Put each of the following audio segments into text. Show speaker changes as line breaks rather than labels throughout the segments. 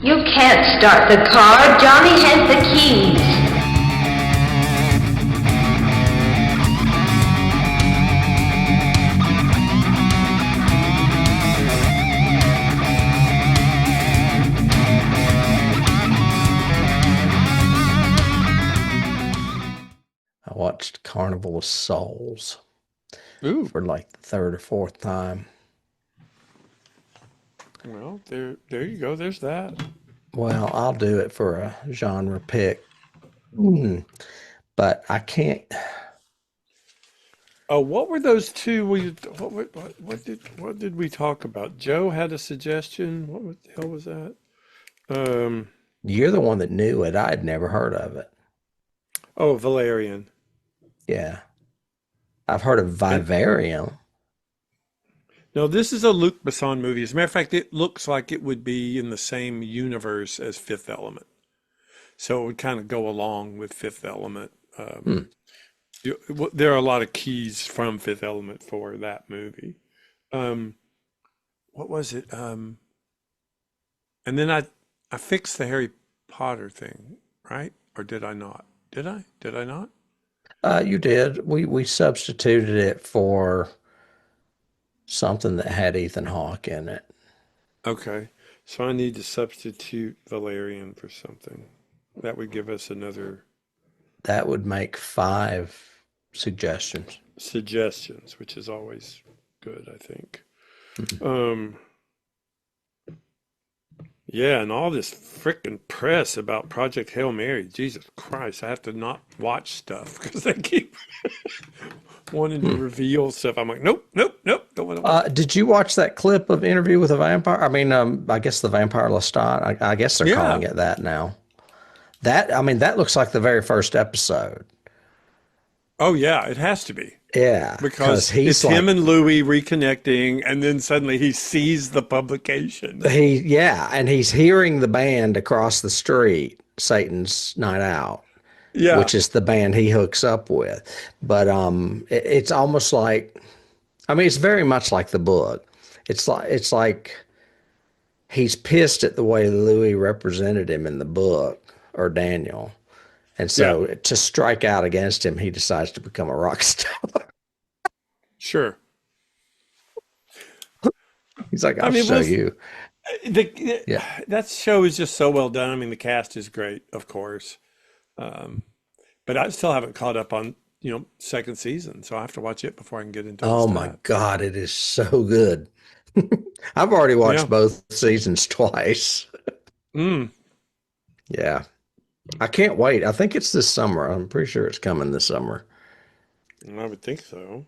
You can't start the car. Johnny has the keys.
I watched Carnival of Souls
Ooh,
for like the third or fourth time.
well, there you go. There's that.
Well, I'll do it for a genre pick. Mm, but I can't.
Oh, what were those two? What did we talk about? Joe had a suggestion. The hell was that? Um,
You're the one that knew it. I had never heard of it.
oh, Valerian.
Yeah. I've heard of
And
Vivarium.
no, this is a Luc Besson movie. As a matter of fact, it looks like it would be in the same universe as Fifth Element, so it would kind of go along with Fifth Element.
Hmm.
There are a lot of keys from Fifth Element for that movie. Um, what was it? And then I fixed the Harry Potter thing, right? Or did I not? Did I? Did I not?
You did. We substituted it for something that had Ethan Hawke in it.
Okay. So I need to substitute Valerian for something. That would give us another
That would make five suggestions.
suggestions, which is always good, I think.
Mhm.
Um, yeah, and all this frickin' press about Project Hail Mary. Jesus Christ, I have to not watch stuff because they keep wanting to
Hmm.
reveal stuff. I'm like, nope, nope, nope, don't want to watch.
Did you watch that clip of Interview with a Vampire? I mean, I guess the Vampire Lestat. I guess they're calling
Yeah.
it that now. That looks like the very first episode.
Oh, yeah, it has to be.
Yeah, because
Because
he's
it's
like
him and Louis reconnecting, and then suddenly he sees the publication.
and he's hearing the band across the street, Satan's Night Out,
Yeah,
which is the band he hooks up with. But it's almost like, I mean, it's very much like the book. It's like he's pissed at the way Louis represented him in the book, or Daniel. And
yeah,
so to strike out against him, he decides to become a rock star.
sure.
He's like,
I
I'll
mean,
show you.
the,
Yeah.
that show is just so well done. I mean, the cast is great, of course. Um, but I still haven't caught up on, second season, so I have to watch it before I can get into all the
Oh my
stats.
God, it is so good. I've already watched
Yeah.
both seasons twice.
Mm,
Yeah. I can't wait. I think it's this summer. I'm pretty sure it's coming this summer.
I would think so.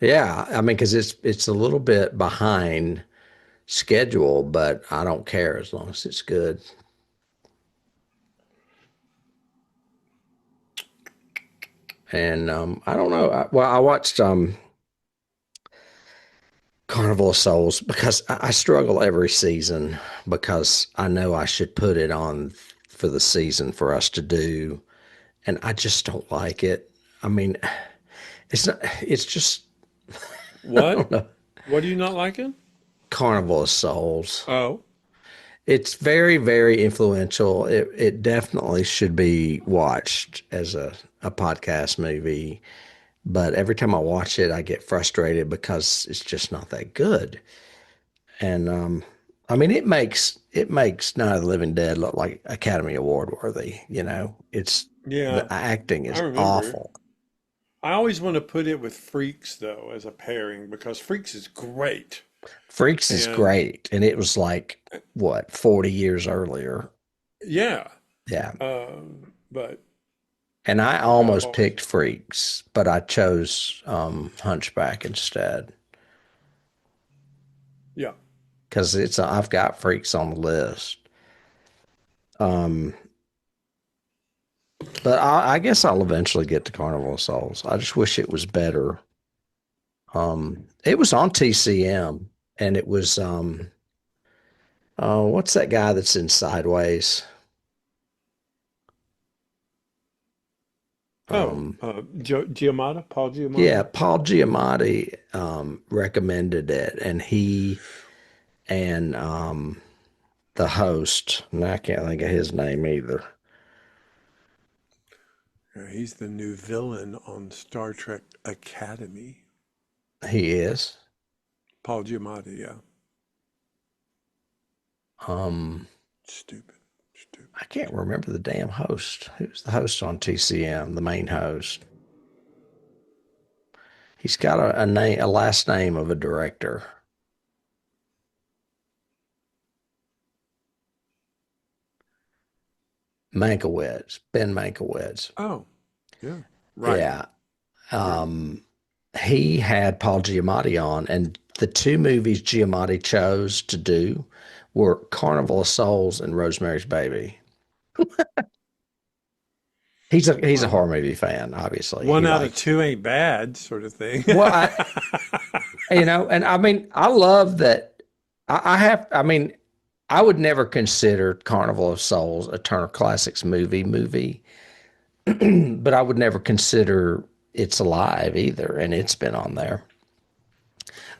Yeah, I mean, because it's a little bit behind schedule, but I don't care as long as it's good. And I don't know. Well, I watched Carnival of Souls because I struggle every season because I know I should put it on for the season for us to do, and I just don't like it. I mean, it's not. It's just I
What?
don't know.
What are you not liking?
Carnival of Souls.
Oh,
It's very, very influential. It definitely should be watched as a podcast movie. But every time I watch it, I get frustrated because it's just not that good. And I mean, it makes Night of the Living Dead look like Academy Award worthy. It's
yeah,
the acting
I
is
remember.
awful.
I always want to put it with Freaks, though, as a pairing, because Freaks is great.
Freaks is
And
great, and it was like what 40 years earlier.
yeah,
Yeah.
but
And I
I've
almost
always,
picked Freaks, but I chose Hunchback instead
yeah.
because I've got Freaks on the list. Um, but I guess I'll eventually get to Carnival of Souls. I just wish it was better. It was on TCM, and it was what's that guy that's in Sideways?
Oh,
Um,
Giamatti, Paul
yeah,
Giamatti.
Paul Giamatti recommended it, and he and the host, and I can't think of his name either.
He's the new villain on Star Trek Academy.
He is.
Paul Giamatti, yeah.
Um,
Stupid. Stupid.
I can't remember the damn host. Who's the host on TCM? The main host. He's got a name, a last name of a director. Mankiewicz, Ben Mankiewicz.
Oh, yeah. Right.
Yeah. He had Paul Giamatti on, and the two movies Giamatti chose to do were Carnival of Souls and Rosemary's Baby. He's a
Well,
horror movie fan, obviously.
one
He
out of
likes
two ain't bad, sort of thing.
well, and I mean, I love that. I mean, I would never consider Carnival of Souls a Turner Classics movie, but I would never consider It's Alive either, and it's been on there.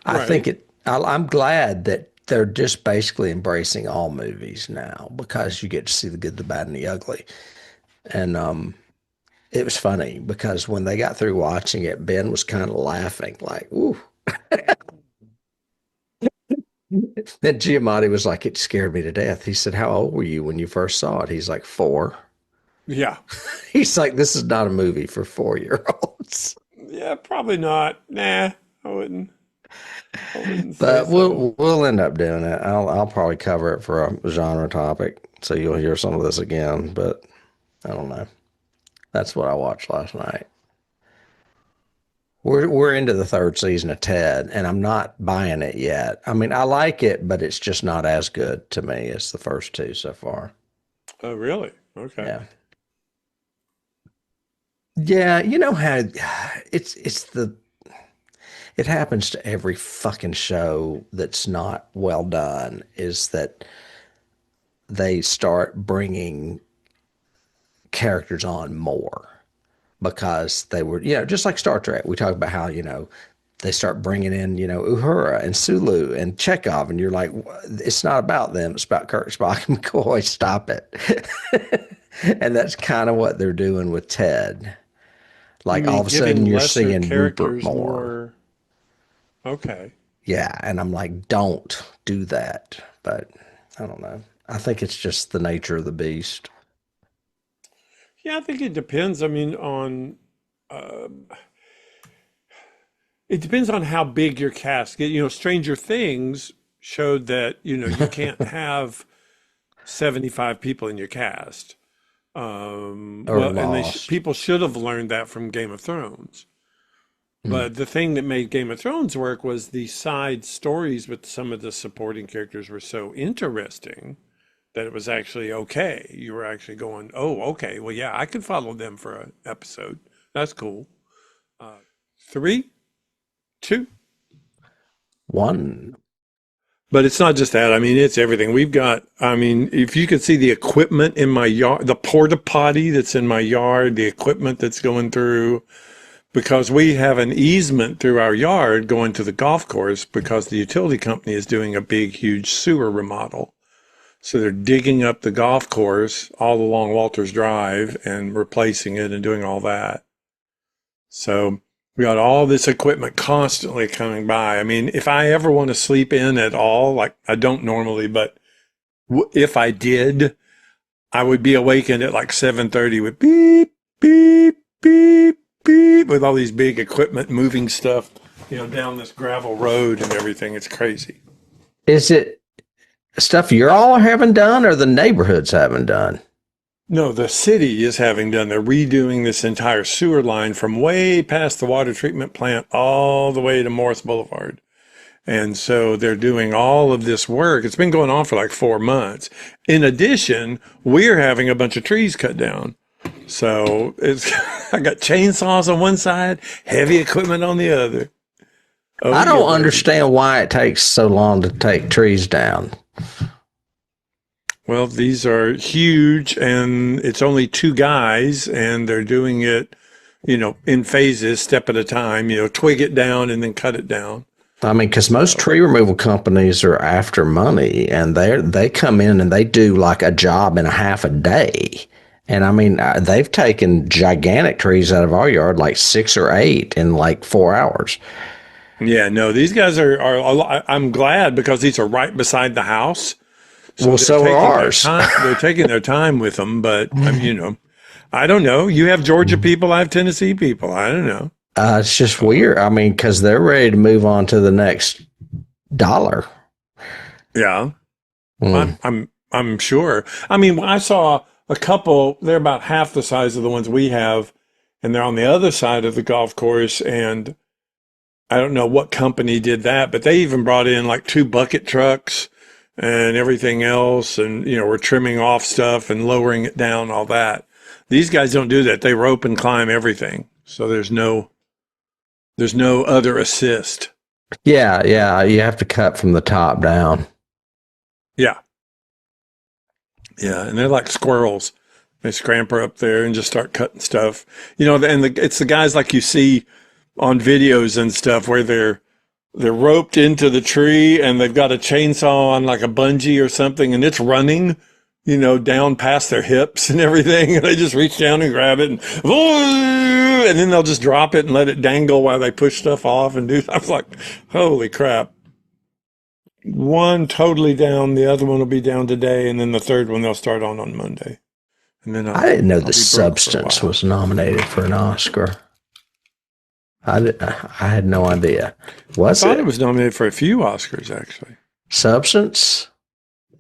I think
Right.
I'm glad that they're just basically embracing all movies now because you get to see the good, the bad, and the ugly. And it was funny because when they got through watching it, Ben was kind of laughing, like, "Ooh." Then Giamatti was like, "It scared me to death." He said, "How old were you when you first saw it?" He's like, "4."
Yeah.
He's like, "This is not a movie for 4-year-olds."
Yeah, probably not. Nah, I wouldn't. I wouldn't say
But
so.
we'll end up doing it. I'll probably cover it for a genre topic, so you'll hear some of this again. But I don't know. That's what I watched last night. We're into the third season of Ted, and I'm not buying it yet. I mean, I like it, but it's just not as good to me as the first two so far.
Oh, really? Okay.
Yeah. Yeah, you know how it's the it happens to every fucking show that's not well done is that they start bringing characters on more because they were, just like Star Trek. We talk about how, they start bringing in, Uhura and Sulu and Chekhov, and you're like, it's not about them. It's about Kirk, Spock, and McCoy. Stop it. And that's kind of what they're doing with Ted.
You
Like all
mean
of a sudden
giving
you're
lesser
seeing Rupert
characters
more.
more? Okay.
Yeah. And I'm like, don't do that. But I don't know. I think it's just the nature of the beast.
Yeah, I think it depends. I mean, on uh, it depends on how big your cast get. Stranger Things showed that, you can't have 75 people in your cast.
Or
Well, and
lost.
people should have learned that from Game of Thrones.
Mm.
But the thing that made Game of Thrones work was the side stories with some of the supporting characters were so interesting that it was actually okay. You were actually going, oh, okay, well, yeah, I could follow them for an episode. That's cool. Uh, three, two.
One.
But it's not just that. I mean, it's everything. I mean, if you could see the equipment in my yard, the porta potty that's in my yard, the equipment that's going through, because we have an easement through our yard going to the golf course because the utility company is doing a big, huge sewer remodel. So they're digging up the golf course all along Walters Drive and replacing it and doing all that. So we got all this equipment constantly coming by. I mean, if I ever want to sleep in at all, like I don't normally, but if I did, I would be awakened at like 7:30 with beep, beep, beep, beep, with all these big equipment moving stuff, down this gravel road and everything. It's crazy.
Is it stuff you're all having done or the neighborhoods haven't done?
No, the city is having done, they're redoing this entire sewer line from way past the water treatment plant all the way to Morris Boulevard. And so they're doing all of this work. It's been going on for like 4 months. In addition, we're having a bunch of trees cut down. So I got chainsaws on one side, heavy equipment on the other. Oh
I
yeah,
don't
buddy.
understand why it takes so long to take trees down.
Well, these are huge and it's only two guys and they're doing it, in phases, step at a time, twig it down and then cut it down.
I mean, because most
So,
tree removal companies are after money, and they come in and they do like a job in a half a day. And I mean, they've taken gigantic trees out of our yard, like 6 or 8 in like 4 hours.
yeah, no, these guys are I'm glad because these are right beside the house. So
Well,
they're
so are
taking their
ours.
time. They're taking their time with them, but I mean, I don't know. You have Georgia people, I have Tennessee people. I don't know.
It's just
So,
weird. I mean, because they're ready to move on to the next dollar.
yeah,
Mm.
I'm sure. I mean, I saw a couple. They're about half the size of the ones we have, and they're on the other side of the golf course. And I don't know what company did that, but they even brought in like 2 bucket trucks and everything else, and we're trimming off stuff and lowering it down, all that. These guys don't do that. They rope and climb everything, so there's no other assist.
Yeah, yeah. You have to cut from the top down.
Yeah, yeah, and they're like squirrels. They scamper up there and just start cutting stuff. It's the guys like you see on videos and stuff where they're roped into the tree and they've got a chainsaw on like a bungee or something and it's running, down past their hips and everything. And they just reach down and grab it and then they'll just drop it and let it dangle while they push stuff off and do. I was like, holy crap. One totally down, the other one will be down today, and then the third one they'll start on Monday. And then
I didn't know
I'll
The
be broke for a
Substance
while.
was nominated for an Oscar. I had no idea.
I
Was
thought it
it
was nominated for a few Oscars, actually.
Substance?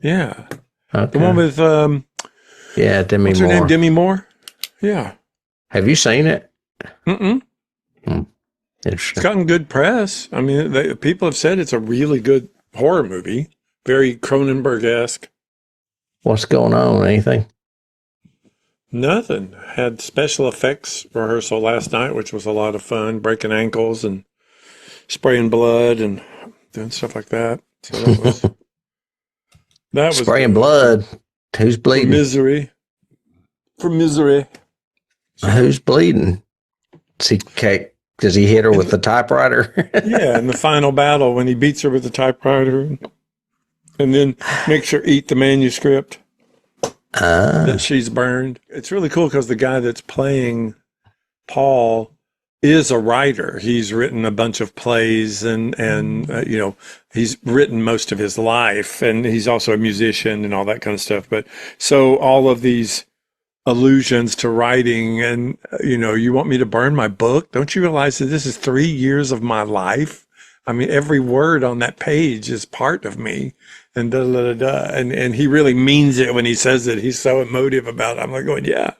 Yeah. The one
Okay.
with,
Yeah, Demi
what's her name?
Moore.
Demi Moore? Yeah.
Have you seen it?
Mm-mm. It's
Interesting.
gotten good press. I mean, people have said it's a really good horror movie. Very Cronenberg-esque.
What's going on? Anything?
Nothing. Had special effects rehearsal last night, which was a lot of fun, breaking ankles and spraying blood and doing stuff like that. So that was
Spraying
good.
blood. Who's
For
bleeding?
misery. For misery. So,
Who's bleeding? Does he hit her with the typewriter?
yeah, in the final battle when he beats her with the typewriter and then makes her eat the manuscript that she's burned. It's really cool because the guy that's playing Paul is a writer. He's written a bunch of plays and he's written most of his life, and he's also a musician and all that kind of stuff. But so all of these allusions to writing and you want me to burn my book? Don't you realize that this is 3 years of my life? I mean, every word on that page is part of me, and da da da da. And he really means it when he says it. He's so emotive about it. I'm like going, yeah.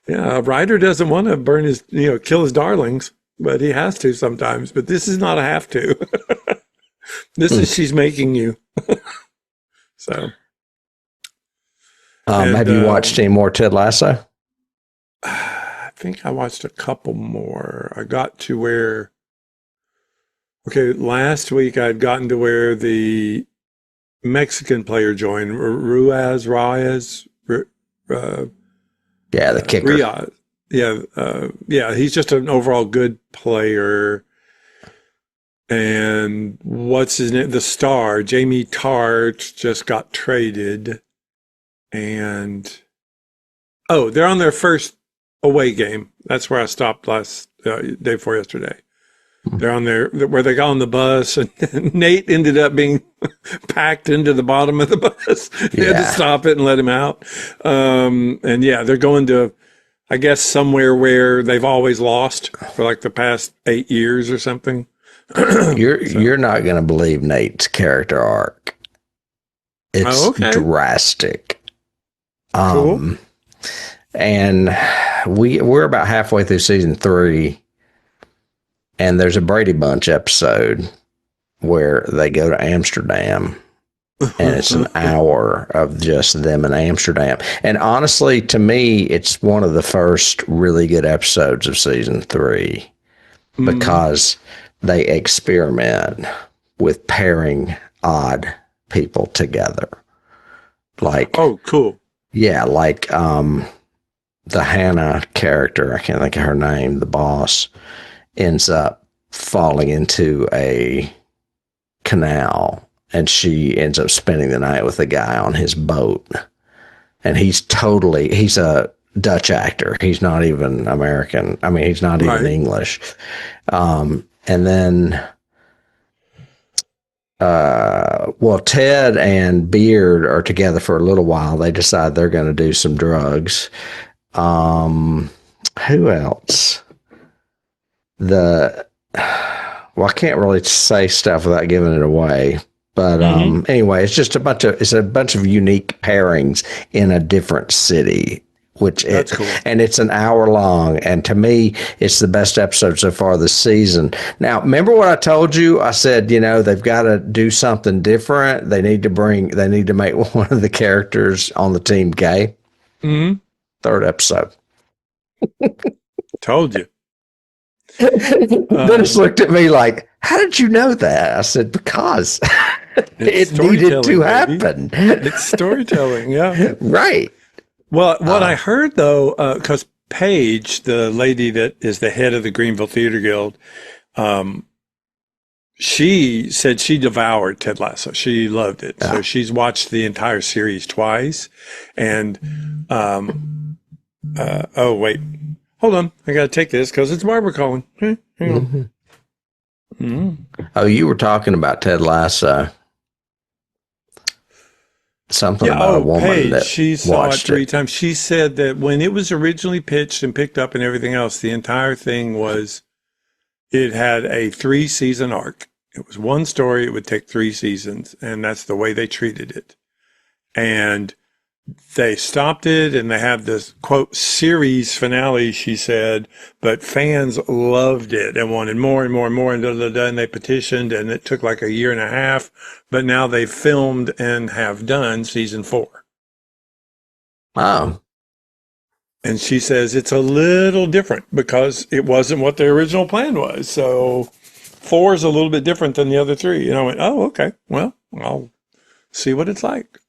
Yeah, a writer doesn't want to burn his, kill his darlings, but he has to sometimes. But this is not a have to. This is she's making you. So,
Have you watched any more Ted Lasso?
I think I watched a couple more. I got to where, okay, last week I'd gotten to where the Mexican player joined, Ruiz,
Yeah, the kicker.
Riaz. Yeah, he's just an overall good player. And what's his name? The star, Jamie Tart, just got traded. And they're on their first away game. That's where I stopped last day before yesterday. They're on there where they got on the bus, and Nate ended up being packed into the bottom of the bus. They had to stop it and let him out. And yeah, they're going to, I guess, somewhere where they've always lost for like the past 8 years or something.
You're not going to believe Nate's character arc. It's drastic.
Cool.
And we're about halfway through season 3, and there's a Brady Bunch episode where they go to Amsterdam, and it's an hour of just them in Amsterdam. And honestly, to me, it's one of the first really good episodes of season 3 because they experiment with pairing odd people together. Like,
oh, cool.
Yeah, like the Hannah character, I can't think of her name, the boss, ends up falling into a canal, and she ends up spending the night with a guy on his boat. And he's a Dutch actor. He's not even American. I mean, he's not even
Right.
English. And then, well, Ted and Beard are together for a little while. They decide they're going to do some drugs. Who else? Well, I can't really say stuff without giving it away. But anyway, it's just a bunch of unique pairings in a different city,
That's cool.
and it's an hour long. And to me, it's the best episode so far this season. Now, remember what I told you? I said, they've got to do something different. They need to make one of the characters on the team gay.
Mm-hmm.
Third episode.
Told you.
Dennis looked at me like, "How did you know that?" I said, "Because it needed to happen."
It's storytelling, yeah.
Right.
Well, what I heard though, because Paige, the lady that is the head of the Greenville Theater Guild, she said she devoured Ted Lasso. She loved it. So she's watched the entire series twice. And, oh, wait. Hold on. I got to take this because it's Barbara calling. Hang on.
Oh, you were talking about Ted Lasso. Something about a woman
Paige,
that
she saw it
watched
3 times. She said that when it was originally pitched and picked up and everything else, the entire thing it had a 3-season arc. It was one story. It would take 3 seasons, and that's the way they treated it. And they stopped it, and they have this, quote, series finale, she said, but fans loved it and wanted more and more and more, and and they petitioned, and it took like a year and a half, but now they've filmed and have done season 4.
Oh.
And she says it's a little different because it wasn't what the original plan was. So 4 is a little bit different than the other 3. And I went, oh, okay, well, I'll see what it's like.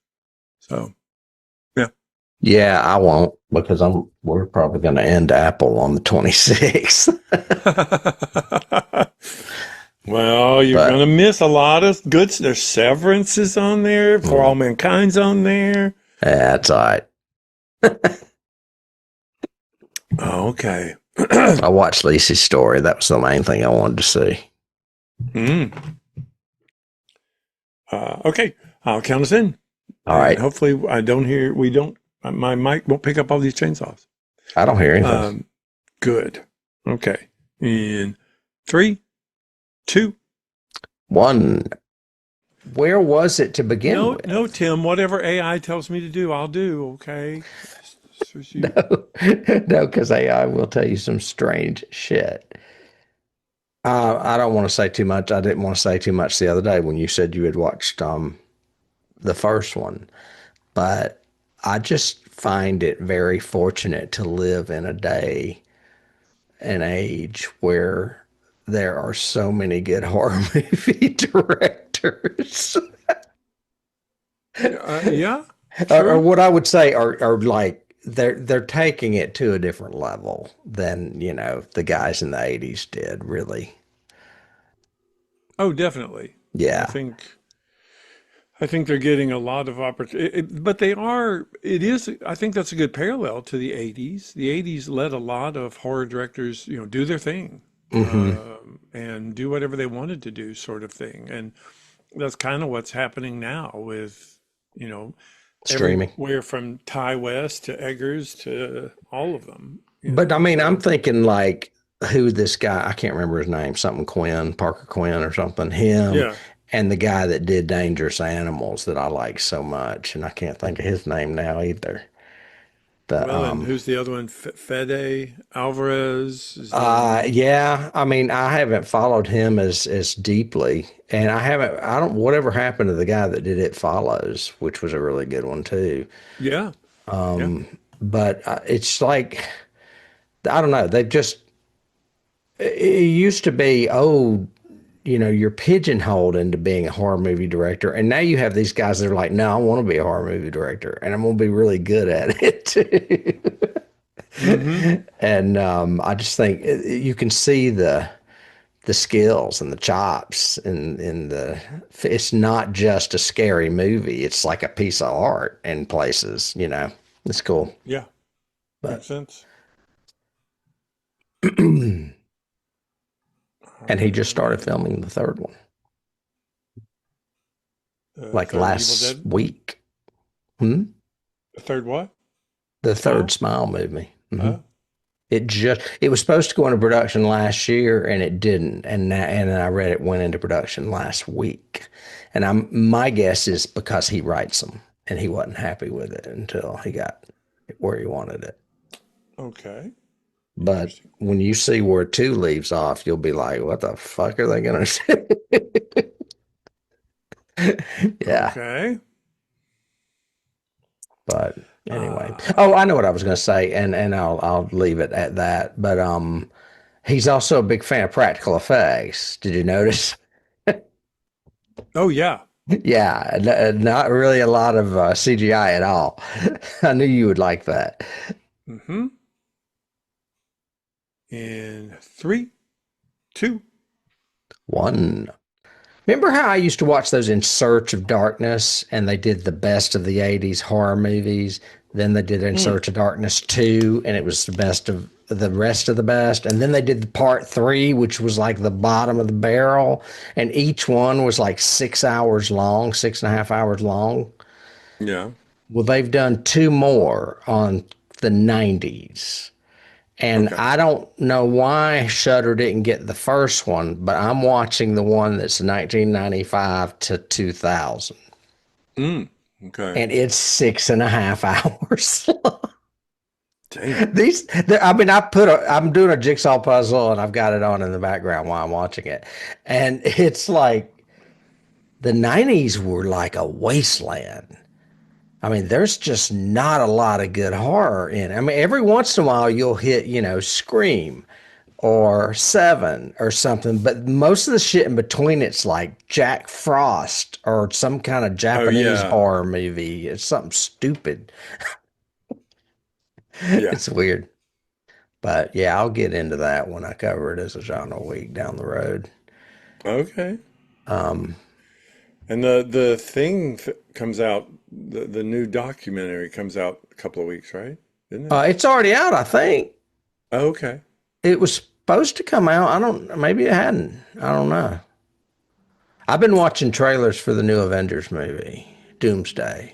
So.
Yeah, I won't because we're probably going to end Apple on the 26th.
Well, you're going to miss a lot of good. There's Severance is on there. For All Mankind's on there.
That's all right.
Okay.
I watched Lisa's story. That was the main thing I wanted to see.
Okay. I'll count us in.
All right.
Hopefully my mic won't pick up all these chainsaws.
I don't hear anything.
Good. Okay. In 3, 2,
1. Where was it to begin with?
No, Tim, whatever AI tells me to do, I'll do. Okay.
No, because AI will tell you some strange shit. I don't want to say too much. I didn't want to say too much the other day when you said you had watched the first one, but I just find it very fortunate to live in a day and age where there are so many good horror movie directors.
Yeah.
Or what I would say are like they're taking it to a different level than the guys in the 80s did, really.
Oh, definitely.
Yeah.
I think they're getting a lot of opportunity, but I think that's a good parallel to the 80s. The 80s let a lot of horror directors, do their thing, and do whatever they wanted to do, sort of thing. And that's kind of what's happening now with,
Streaming.
everywhere from Ty West to Eggers to all of them.
But I mean, I'm thinking like who this guy, I can't remember his name, something Quinn, Parker Quinn or something, him.
Yeah.
And the guy that did Dangerous Animals that I like so much, and I can't think of his name now either.
And who's the other one? Fede Alvarez?
Yeah. I mean, I haven't followed him as deeply, and whatever happened to the guy that did It Follows, which was a really good one too.
Yeah.
But it's like, I don't know. It used to be, you're pigeonholed into being a horror movie director. And now you have these guys that are like, no, I want to be a horror movie director and I'm going to be really good at it too. And I just think you can see the the skills and the chops and the it's not just a scary movie. It's like a piece of art in places, you know. It's cool.
Yeah, makes
But
sense.
and he just started
Uh,
filming the third one
the
like
third Evil
last
Dead?
week. Hmm?
The third what?
The third
Smile?
Smile movie.
Huh?
It was supposed to go into production last year and it didn't. And I read it went into production last week. And my guess is because he writes them and he wasn't happy with it until he got where he wanted it.
Okay.
But
Interesting.
when you see where two leaves off, you'll be like, what the fuck are they gonna do? Yeah.
Okay.
But anyway.
Uh,
Oh, I know what I was gonna say, and I'll leave it at that. But he's also a big fan of practical effects. Did you notice?
oh yeah.
Yeah, not really a lot of CGI at all. I knew you would like that.
Mm-hmm. In three, two.
One. Remember how I used to watch those In Search of Darkness and they did the best of the 80s horror movies? Then they did In
Mm.
Search of Darkness 2 and it was the best of the rest of the best. And then they did the part 3, which was like the bottom of the barrel. And each one was like 6 hours long, 6.5 hours long.
Yeah.
Well, they've done two more on the 90s. And
Okay.
I don't know why Shudder didn't get the first one, but I'm watching the one that's 1995 to 2000.
Mm. Okay.
And it's 6.5 hours.
Damn.
I mean, I'm doing a jigsaw puzzle and I've got it on in the background while I'm watching it. And it's like the 90s were like a wasteland. I mean, there's just not a lot of good horror in it. I mean, every once in a while you'll hit, Scream or Seven or something, but most of the shit in between it's like Jack Frost or some kind of
Oh
Japanese
yeah.
horror movie. It's something stupid.
Yeah.
It's weird. But yeah, I'll get into that when I cover it as a genre week down the road.
Okay.
Um,
And the thing comes out. The new documentary comes out a couple of weeks, right? Isn't it?
it's already out, I think.
Oh, okay.
It was supposed to come out. Maybe it hadn't. I don't know. I've been watching trailers for the new Avengers movie, Doomsday.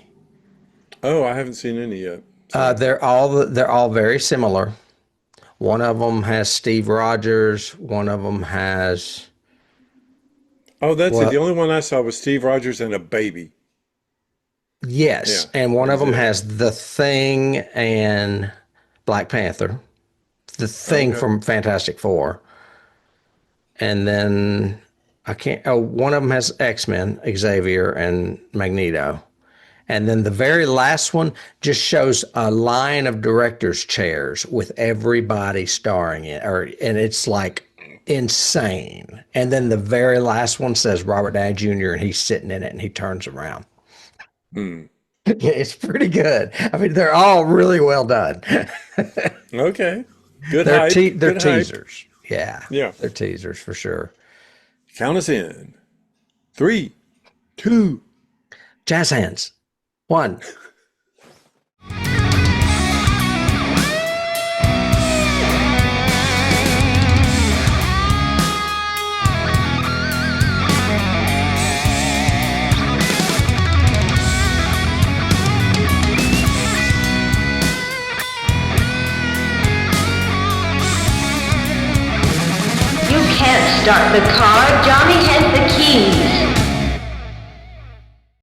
Oh, I haven't seen any yet. So.
They're all very similar. One of them has Steve Rogers. One of them has
Oh, that's it. The
well,
only one I saw was Steve Rogers and a baby. Yeah,
yes, and one
that
of
was
them
it.
has The Thing and Black Panther. The Thing
Okay.
from Fantastic Four, and then I can't. Oh, one of them has X-Men, Xavier and Magneto. And then the very last one just shows a line of directors' chairs with everybody starring in, and it's like insane. And then the very last one says Robert Downey Jr. and he's sitting in it and he turns around.
Hmm.
Yeah, it's pretty good. I mean, they're all really well done.
Okay. Good
they're
hype.
they're
Good hype.
teasers. Yeah,
Yeah.
they're teasers for sure.
Count us in. Three, two.
Jazz hands. One.
You can't start the car. Johnny